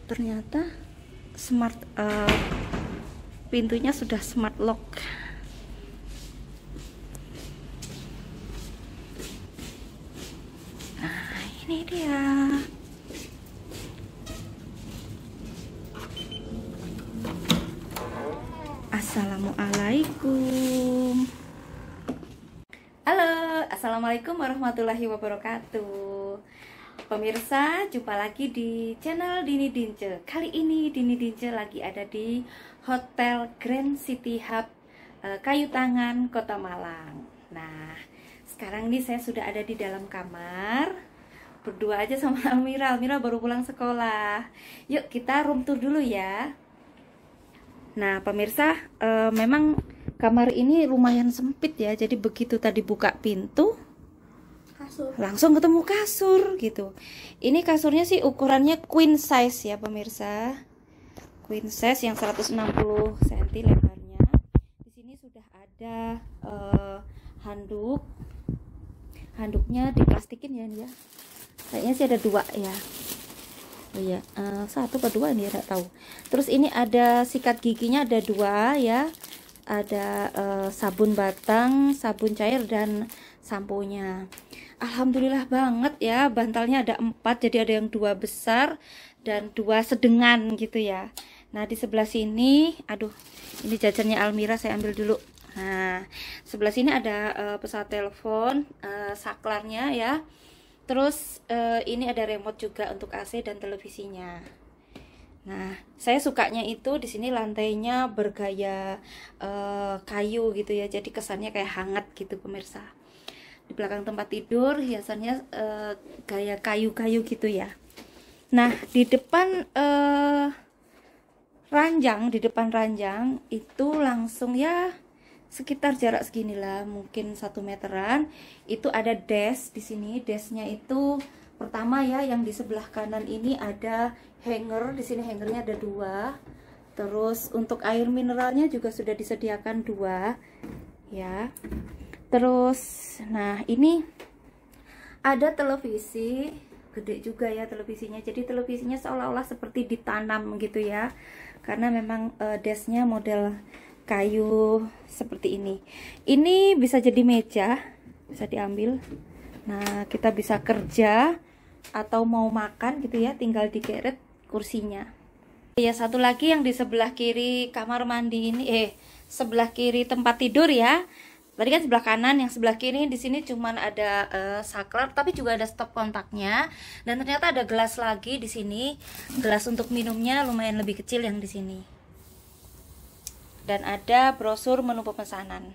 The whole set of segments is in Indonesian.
Ternyata smart pintunya sudah smart lock. Nah, ini dia. Assalamualaikum. Halo, assalamualaikum warahmatullahi wabarakatuh. Pemirsa, jumpa lagi di channel Dini Dince. Kali ini Dini Dince lagi ada di Hotel Grand City Hub, Kayu Tangan, Kota Malang. Nah, sekarang nih saya sudah ada di dalam kamar, berdua aja sama Almira. Almira baru pulang sekolah. Yuk kita room tour dulu ya. Nah, pemirsa, memang kamar ini lumayan sempit ya. Jadi begitu tadi buka pintu, langsung ketemu kasur gitu. Ini kasurnya sih ukurannya queen size ya pemirsa. Queen size yang 160 cm lebarnya. Di sini sudah ada handuk. Handuknya diplastikin ya nih ya. Kayaknya sih ada dua ya. Oh iya, satu atau dua ini tidak tahu. Terus ini ada sikat giginya ada dua ya. Ada sabun batang, sabun cair dan samponya. Alhamdulillah banget ya, bantalnya ada 4, jadi ada yang 2 besar dan 2 sedengan gitu ya. Nah di sebelah sini, aduh ini jajannya Almira saya ambil dulu. Nah sebelah sini ada pesawat telepon, saklarnya ya. Terus ini ada remote juga untuk AC dan televisinya. Nah, saya sukanya itu di sini lantainya bergaya kayu gitu ya. Jadi kesannya kayak hangat gitu pemirsa. Di belakang tempat tidur hiasannya gaya kayu-kayu gitu ya. Nah, di depan ranjang itu langsung ya sekitar jarak seginilah, mungkin 1 meteran. Itu ada desk di sini. Desknya itu pertama ya, yang di sebelah kanan ini ada hanger. Di sini hangernya ada 2. Terus untuk air mineralnya juga sudah disediakan 2 ya. Terus nah ini ada televisi gede juga ya televisinya. Jadi televisinya seolah-olah seperti ditanam gitu ya. Karena memang desknya model kayu seperti ini. Ini bisa jadi meja, bisa diambil. Nah, kita bisa kerja atau mau makan gitu ya, tinggal digeret kursinya. Ya, satu lagi yang di sebelah kiri kamar mandi ini, sebelah kiri tempat tidur ya. Tadi kan sebelah kanan, yang sebelah kiri di sini cuman ada saklar, tapi juga ada stop kontaknya. Dan ternyata ada gelas lagi di sini. Gelas untuk minumnya lumayan lebih kecil yang di sini. Dan ada brosur menu pemesanan.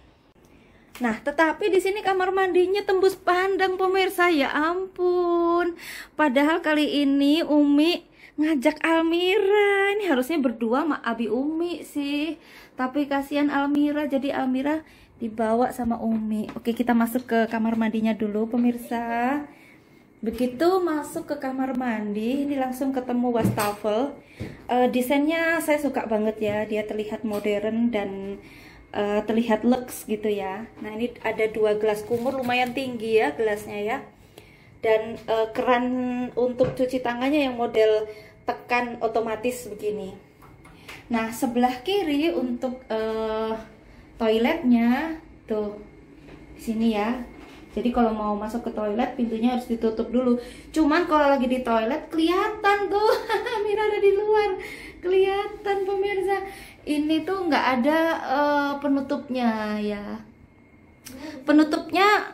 Nah, tetapi di sini kamar mandinya tembus pandang pemirsa, ya ampun. Padahal kali ini Umi ngajak Almira. Ini harusnya berdua sama Abi Umi sih. Tapi kasihan Almira, jadi Almira dibawa sama Umi. Oke, kita masuk ke kamar mandinya dulu pemirsa. Begitu masuk ke kamar mandi, ini langsung ketemu wastafel. Desainnya saya suka banget ya, dia terlihat modern dan terlihat lux gitu ya. Nah ini ada 2 gelas kumur, lumayan tinggi ya gelasnya ya. Dan keran untuk cuci tangannya yang model tekan otomatis begini. Nah sebelah kiri untuk toiletnya tuh di sini ya. Jadi kalau mau masuk ke toilet pintunya harus ditutup dulu. Cuman kalau lagi di toilet kelihatan tuh Mira ada di luar. Kelihatan pemirsa. Ini tuh nggak ada penutupnya ya. Penutupnya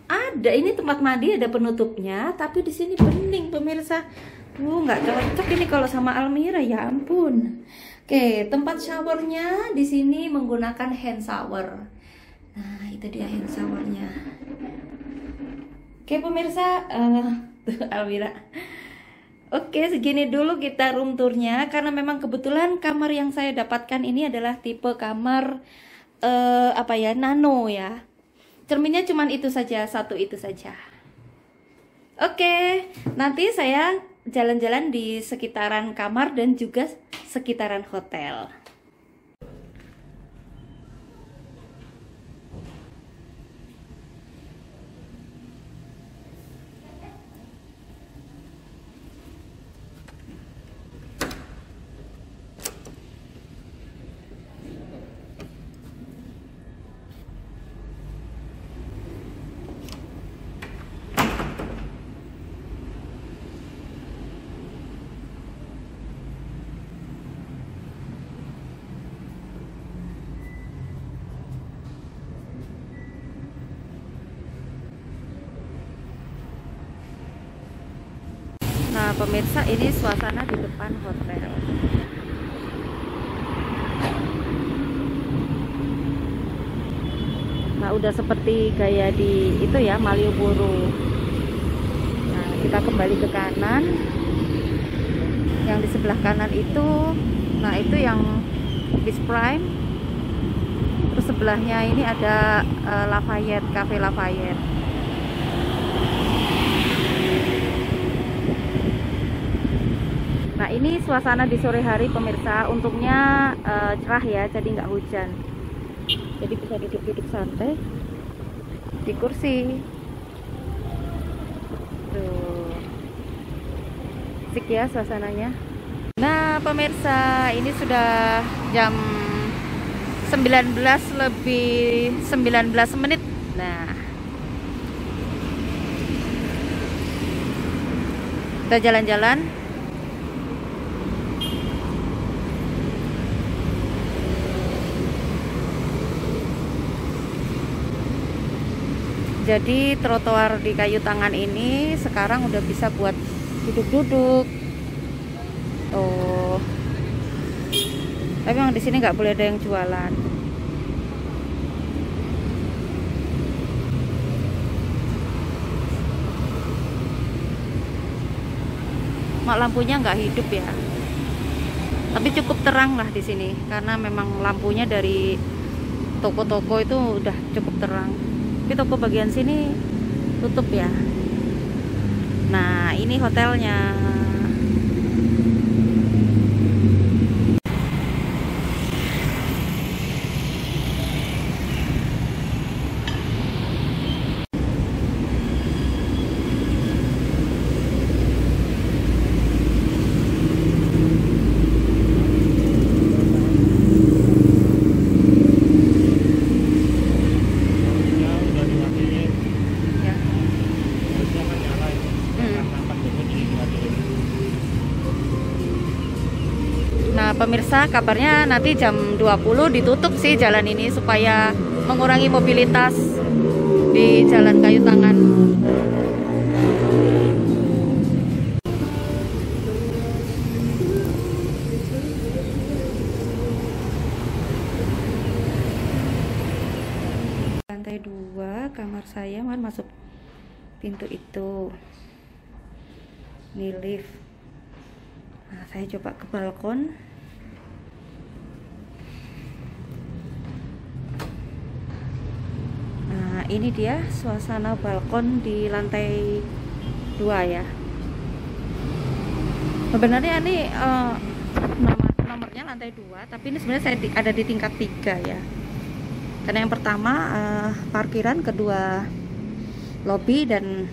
ada. Ini tempat mandi ada penutupnya, tapi di sini bening pemirsa. Nggak cocok ini kalau sama Almira, ya ampun. Oke, tempat showernya di sini menggunakan hand shower. Nah, itu dia hand showernya. Oke pemirsa, Almira. Oke, segini dulu kita room tournya. Karena memang kebetulan kamar yang saya dapatkan ini adalah tipe kamar nano ya. Cerminnya cuman itu saja, satu itu saja. Oke, nanti saya jalan-jalan di sekitaran kamar dan juga sekitaran hotel. pemirsa, ini suasana di depan hotel. Nah, udah seperti gaya di itu ya, Malioboro. Nah, kita kembali ke kanan. Yang di sebelah kanan itu, nah itu yang Beach Prime. Terus sebelahnya ini ada Lafayette, Cafe Lafayette. Nah, ini suasana di sore hari pemirsa. Untungnya cerah ya, jadi nggak hujan. Jadi bisa duduk-duduk santai di kursi. Tuh, asik ya suasananya. Nah pemirsa, ini sudah jam 19 lebih 19 menit. Nah, kita jalan-jalan. Jadi trotoar di Kayu Tangan ini sekarang udah bisa buat duduk-duduk. Oh, tapi memang di sini nggak boleh ada yang jualan. Mak lampunya nggak hidup ya. Tapi cukup terang lah di sini karena memang lampunya dari toko-toko itu udah cukup terang. Tapi toko bagian sini tutup ya. Nah, ini hotelnya. Nah pemirsa, kabarnya nanti jam 20 ditutup sih jalan ini supaya mengurangi mobilitas di Jalan Kayu Tangan. Lantai 2 kamar saya, kan masuk pintu itu. Ini lift. Nah, saya coba ke balkon. Nah, ini dia suasana balkon di lantai 2 ya. Sebenarnya ini nomornya lantai 2, tapi ini sebenarnya saya ada di tingkat 3 ya. Karena yang pertama parkiran, kedua lobby, dan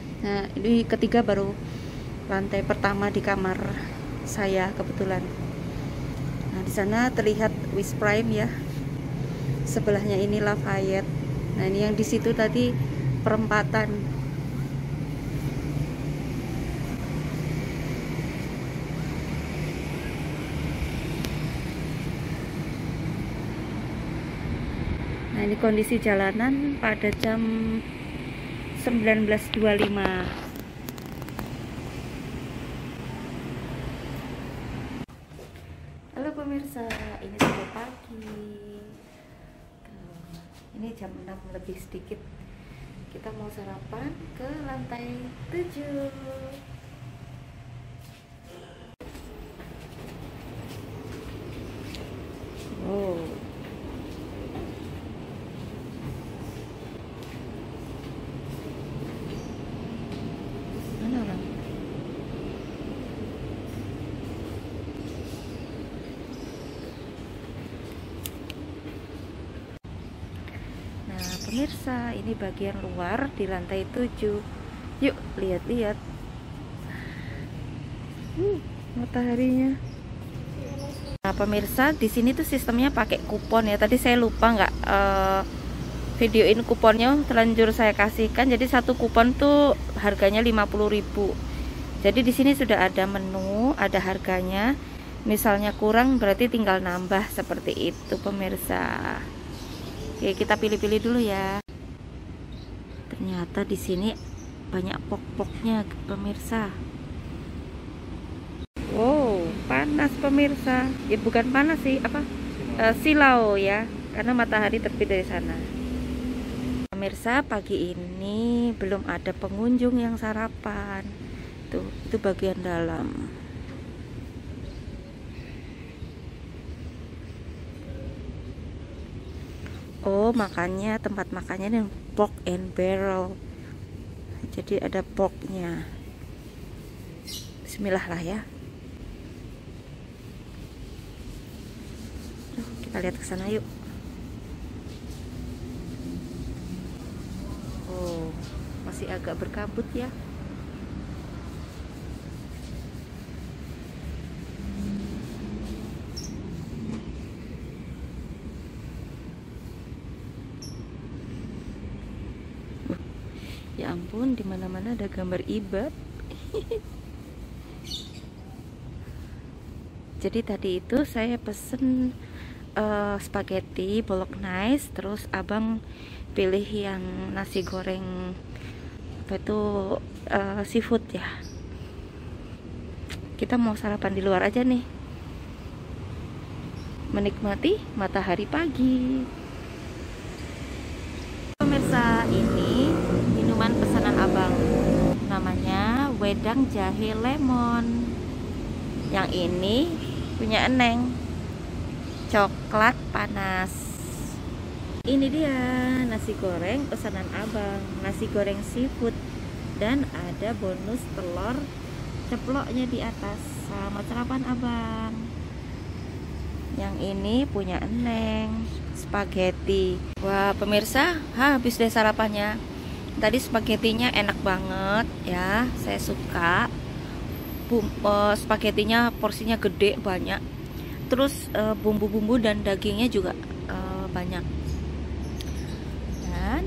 ini ketiga baru lantai pertama di kamar saya kebetulan. Nah, di sana terlihat Beach Prime ya. Sebelahnya ini Lafayette. Nah, ini yang di situ tadi perempatan. Nah, ini kondisi jalanan pada jam 19.25. Halo pemirsa, ini sudah pagi. Ini jam 6 lebih sedikit. Kita mau sarapan ke lantai 7. Oh. Mana orang? Pemirsa, ini bagian luar di lantai 7. Yuk lihat-lihat. Mataharinya. Nah pemirsa, di sini tuh sistemnya pakai kupon ya. Tadi saya lupa nggak videoin kuponnya, terlanjur saya kasihkan. Jadi satu kupon tuh harganya 50.000. Jadi di sini sudah ada menu, ada harganya. Misalnya kurang berarti tinggal nambah, seperti itu pemirsa. Oke, kita pilih-pilih dulu ya. Ternyata di sini banyak pok-poknya pemirsa. panas pemirsa. Ya bukan panas sih, apa? Silau ya, karena matahari terbit dari sana. Pemirsa, pagi ini belum ada pengunjung yang sarapan. Tuh, itu bagian dalam. Oh, makanya tempat makannya yang pork and barrel. Jadi ada porknya. Bismillah lah ya. Kita lihat ke sana yuk. Oh, masih agak berkabut ya. Ya ampun, di mana-mana ada gambar ibad. Jadi tadi itu saya pesen spaghetti bolognese, terus abang pilih yang nasi goreng apa itu seafood ya. Kita mau sarapan di luar aja nih, menikmati matahari pagi. Pemirsa, ini minuman pesanan abang, namanya wedang jahe lemon. Yang ini punya Eneng, coklat panas. Ini dia nasi goreng pesanan abang, nasi goreng seafood, dan ada bonus telur ceploknya di atas. Selamat sarapan abang. Yang ini punya Eneng, spaghetti. Wah pemirsa, habis deh sarapannya. Tadi spagettinya enak banget ya, saya suka. Spagettinya porsinya gede, banyak. Terus bumbu-bumbu dan dagingnya juga banyak. Dan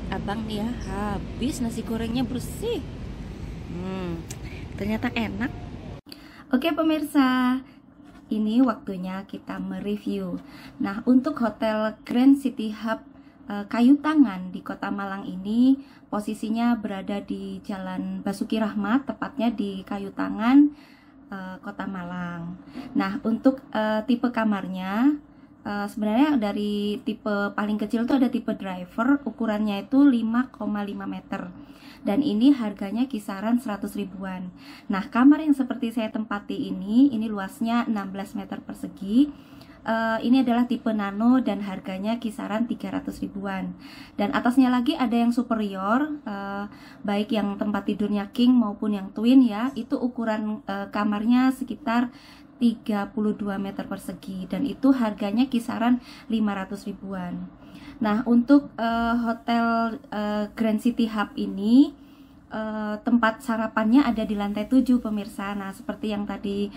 abang nih ya, habis nasi gorengnya bersih. Ternyata enak. Oke pemirsa, ini waktunya kita mereview. Nah, untuk Hotel Grand City Hub Kayu Tangan di Kota Malang ini posisinya berada di Jalan Basuki Rahmat, tepatnya di Kayu Tangan, Kota Malang. Nah, untuk tipe kamarnya sebenarnya dari tipe paling kecil itu ada tipe driver, ukurannya itu 5,5 meter. Dan ini harganya kisaran 100 ribuan. Nah, kamar yang seperti saya tempati ini luasnya 16 meter persegi. Ini adalah tipe nano dan harganya kisaran 300 ribuan. Dan atasnya lagi ada yang superior, baik yang tempat tidurnya king maupun yang twin ya. Itu ukuran kamarnya sekitar 32 meter persegi dan itu harganya kisaran 500 ribuan. Nah, untuk Hotel Grand City Hub ini tempat sarapannya ada di lantai 7 pemirsa. Nah, seperti yang tadi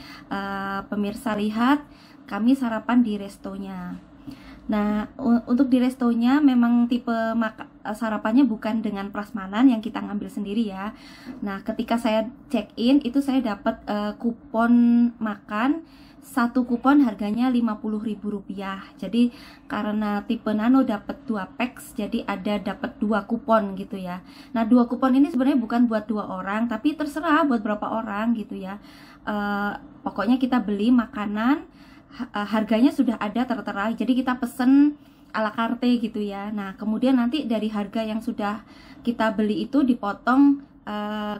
pemirsa lihat, kami sarapan di restonya. Nah, untuk di restonya memang tipe sarapannya bukan dengan prasmanan yang kita ngambil sendiri ya. Nah, ketika saya check in itu saya dapat kupon makan. Satu kupon harganya Rp50.000. Jadi karena tipe nano dapat 2 packs, jadi ada dapat 2 kupon gitu ya. Nah, 2 kupon ini sebenarnya bukan buat 2 orang, tapi terserah buat berapa orang gitu ya. Pokoknya kita beli makanan, harganya sudah ada tertera, jadi kita pesen ala carte gitu ya. Nah, kemudian nanti dari harga yang sudah kita beli itu dipotong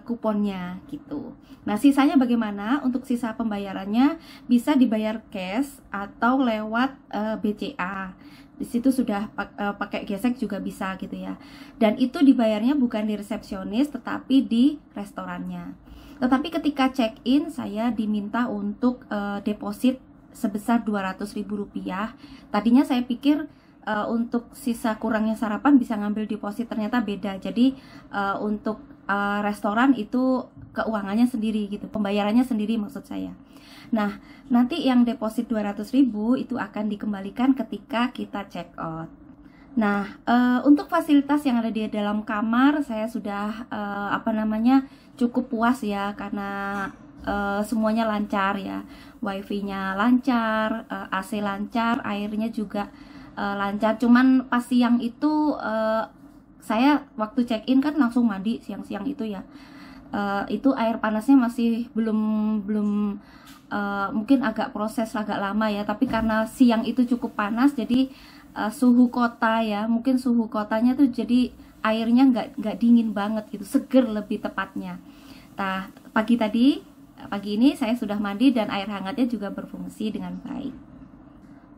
kuponnya gitu. Nah, sisanya bagaimana? Untuk sisa pembayarannya bisa dibayar cash atau lewat BCA. Di situ sudah pakai gesek juga bisa gitu ya. Dan itu dibayarnya bukan di resepsionis tetapi di restorannya. Tetapi ketika check in saya diminta untuk deposit sebesar Rp200.000. Tadinya saya pikir untuk sisa kurangnya sarapan bisa ngambil deposit, ternyata beda. Jadi untuk restoran itu keuangannya sendiri gitu, pembayarannya sendiri maksud saya. Nah, nanti yang deposit 200.000 itu akan dikembalikan ketika kita check out. Nah, untuk fasilitas yang ada di dalam kamar saya sudah cukup puas ya, karena semuanya lancar ya. Wifi-nya lancar, AC lancar, airnya juga lancar. Cuman pas siang itu saya waktu check in kan langsung mandi siang-siang itu ya. Itu air panasnya masih belum mungkin agak proses agak lama ya, tapi karena siang itu cukup panas, jadi suhu kota ya, mungkin suhu kotanya tuh jadi airnya nggak dingin banget gitu, seger lebih tepatnya. Nah, pagi ini saya sudah mandi dan air hangatnya juga berfungsi dengan baik.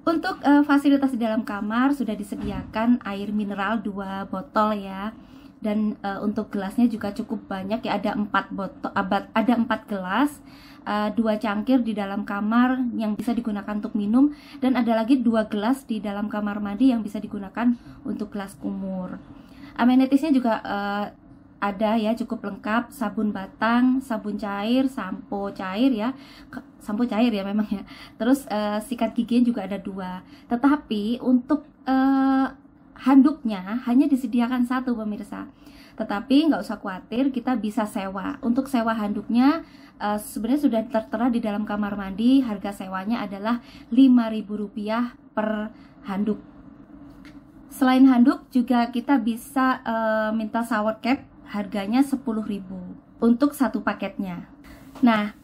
Untuk fasilitas di dalam kamar sudah disediakan air mineral 2 botol ya. Dan untuk gelasnya juga cukup banyak ya, ada 4 botol, ada 4 gelas, 2 cangkir di dalam kamar yang bisa digunakan untuk minum, dan ada lagi 2 gelas di dalam kamar mandi yang bisa digunakan untuk gelas kumur. Amenitisnya juga ada ya, cukup lengkap, sabun batang, sabun cair, sampo cair ya, memang ya. Terus sikat giginya juga ada 2. Tetapi untuk handuknya hanya disediakan 1 pemirsa. Tetapi nggak usah khawatir, kita bisa sewa. Untuk sewa handuknya sebenarnya sudah tertera di dalam kamar mandi. Harga sewanya adalah Rp5.000 per handuk. Selain handuk juga kita bisa minta shower cap, harganya Rp10.000 untuk 1 paketnya. Nah,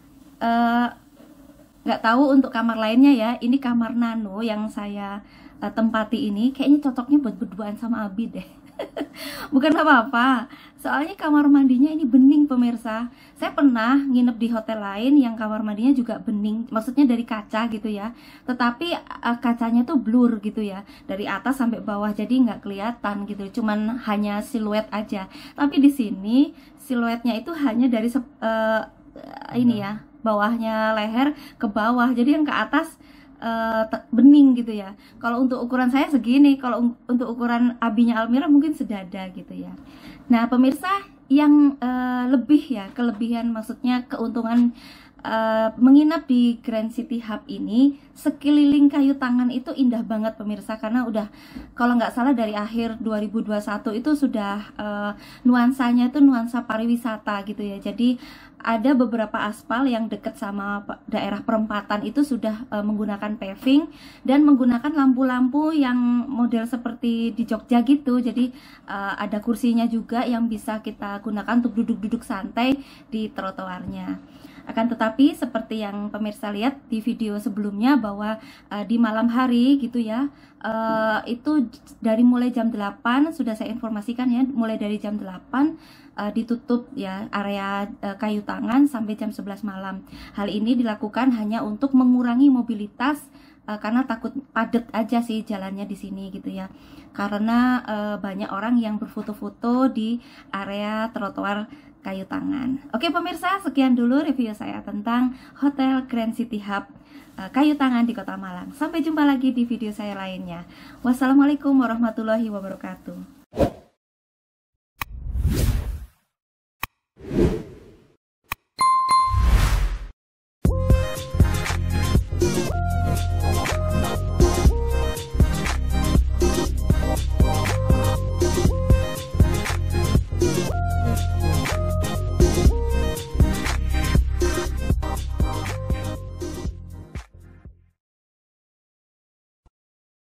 nggak tahu untuk kamar lainnya ya. Ini kamar nano yang saya tempati ini kayaknya cocoknya buat berduaan sama Abi deh. Bukan apa-apa, soalnya kamar mandinya ini bening pemirsa. Saya pernah nginep di hotel lain yang kamar mandinya juga bening, maksudnya dari kaca gitu ya, tetapi kacanya tuh blur gitu ya, dari atas sampai bawah, jadi nggak kelihatan gitu, cuman hanya siluet aja. Tapi di sini siluetnya itu hanya dari ini ya, bawahnya leher ke bawah, jadi yang ke atas bening gitu ya. Kalau untuk ukuran saya segini, kalau untuk ukuran abinya Almira mungkin sedada gitu ya. Nah pemirsa, yang lebih ya, kelebihan maksudnya keuntungan menginap di Grand City Hub ini, sekeliling kayu tangan itu indah banget pemirsa, karena udah kalau nggak salah dari akhir 2021 itu sudah nuansanya itu nuansa pariwisata gitu ya. Jadi ada beberapa aspal yang dekat sama daerah perempatan itu sudah menggunakan paving dan menggunakan lampu-lampu yang model seperti di Jogja gitu. Jadi ada kursinya juga yang bisa kita gunakan untuk duduk-duduk santai di trotoarnya. Akan tetapi seperti yang pemirsa lihat di video sebelumnya bahwa di malam hari gitu ya, itu dari mulai jam 8 sudah saya informasikan ya, mulai dari jam 8 ditutup ya area kayu tangan sampai jam 11 malam. Hal ini dilakukan hanya untuk mengurangi mobilitas karena takut padat aja sih jalannya di sini gitu ya. Karena banyak orang yang berfoto-foto di area trotoar kayu tangan. Oke pemirsa, sekian dulu review saya tentang Hotel Grand City Hub kayu tangan di Kota Malang. Sampai jumpa lagi di video saya lainnya. Wassalamualaikum warahmatullahi wabarakatuh.